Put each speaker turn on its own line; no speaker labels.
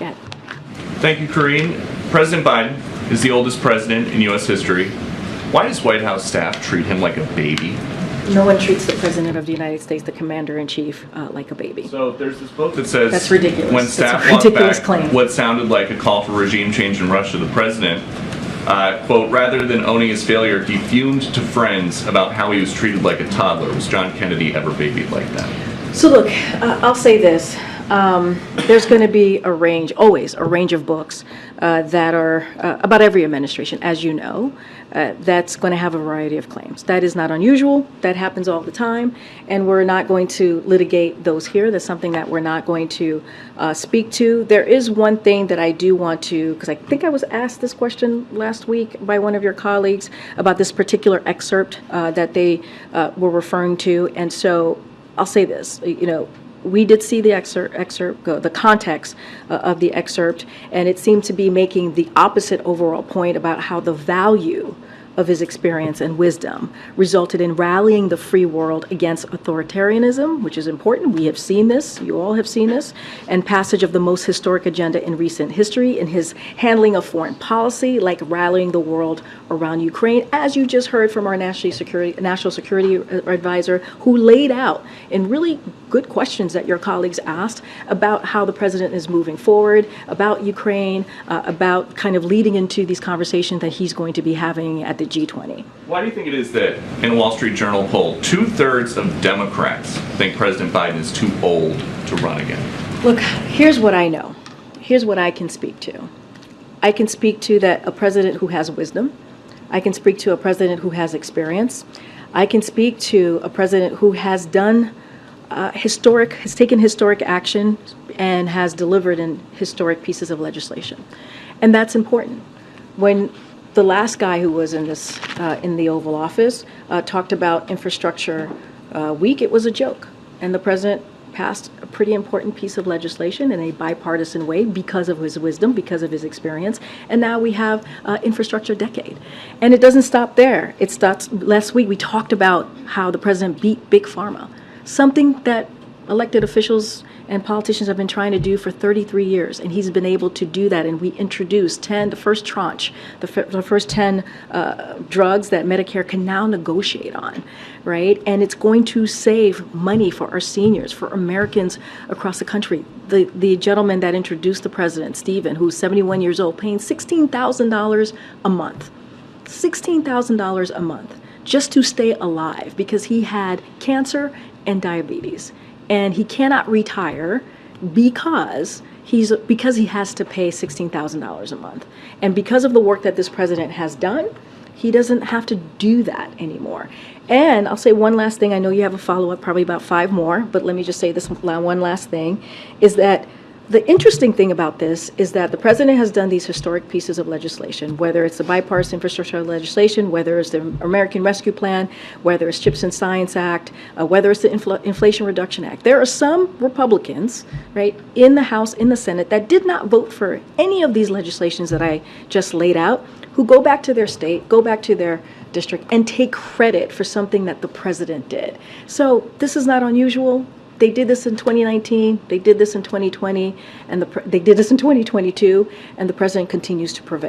Yeah.
Thank you, Karine. President Biden is the oldest president in U.S. history. Why does White House staff treat him like a baby?
No one treats the President of the United States, the Commander-in-Chief, like a baby.
So there's this book that says,
that's ridiculous.
When staff
that's a ridiculous
back
claim.
What sounded like a call for regime change in Russia, the president, quote, rather than owning his failure, he fumed to friends about how he was treated like a toddler. Was John Kennedy ever babied like that?
So look, I'll say this. There's going to be always a range of books that are about every administration, as you know, that's going to have a variety of claims. That is not unusual. That happens all the time, and we're not going to litigate those here. That's something that we're not going to speak to. There is one thing that I do want to, because I think I was asked this question last week by one of your colleagues about this particular excerpt that they were referring to, and so I'll say this, we did see the excerpt, the context of the excerpt, and it seemed to be making the opposite overall point about how the value of his experience and wisdom resulted in rallying the free world against authoritarianism, which is important. We have seen this, you all have seen this, and passage of the most historic agenda in recent history in his handling of foreign policy, like rallying the world around Ukraine, as you just heard from our national security advisor, who laid out in really good questions that your colleagues asked about how the president is moving forward, about Ukraine, about kind of leading into these conversations that he's going to be having at the G20.
Why do you think it is that in a Wall Street Journal poll, 2/3 of Democrats think President Biden is too old to run again?
Look, here's what I know. Here's what I can speak to. I can speak to that a president who has wisdom. I can speak to a president who has experience. I can speak to a president who has done has taken historic action and has delivered in historic pieces of legislation. And that's important. When the last guy who was in the Oval Office talked about infrastructure week, it was a joke. And the president passed a pretty important piece of legislation in a bipartisan way because of his wisdom, because of his experience. And now we have infrastructure decade. And it doesn't stop there. It starts last week. We talked about how the president beat Big Pharma, something that elected officials and politicians have been trying to do for 33 years, and he's been able to do that. And we introduced the first tranche, the first 10 drugs that Medicare can now negotiate on, right? And it's going to save money for our seniors, for Americans across the country. The gentleman that introduced the president, Stephen, who's 71 years old, paying $16,000 a month, $16,000 a month, just to stay alive because he had cancer and diabetes. And he cannot retire because he has to pay $16,000 a month. And because of the work that this president has done, he doesn't have to do that anymore. And I'll say one last thing. I know you have a follow-up, probably about 5 more, but let me just say this one last thing, is that the interesting thing about this is that the president has done these historic pieces of legislation, whether it's the bipartisan infrastructure legislation, whether it's the American Rescue Plan, whether it's CHIPS and Science Act, whether it's the Inflation Reduction Act. There are some Republicans, right, in the House, in the Senate, that did not vote for any of these legislations that I just laid out, who go back to their state, go back to their district, and take credit for something that the president did. So this is not unusual. They did this in 2019, they did this in 2020, and they did this in 2022, and the president continues to prevail.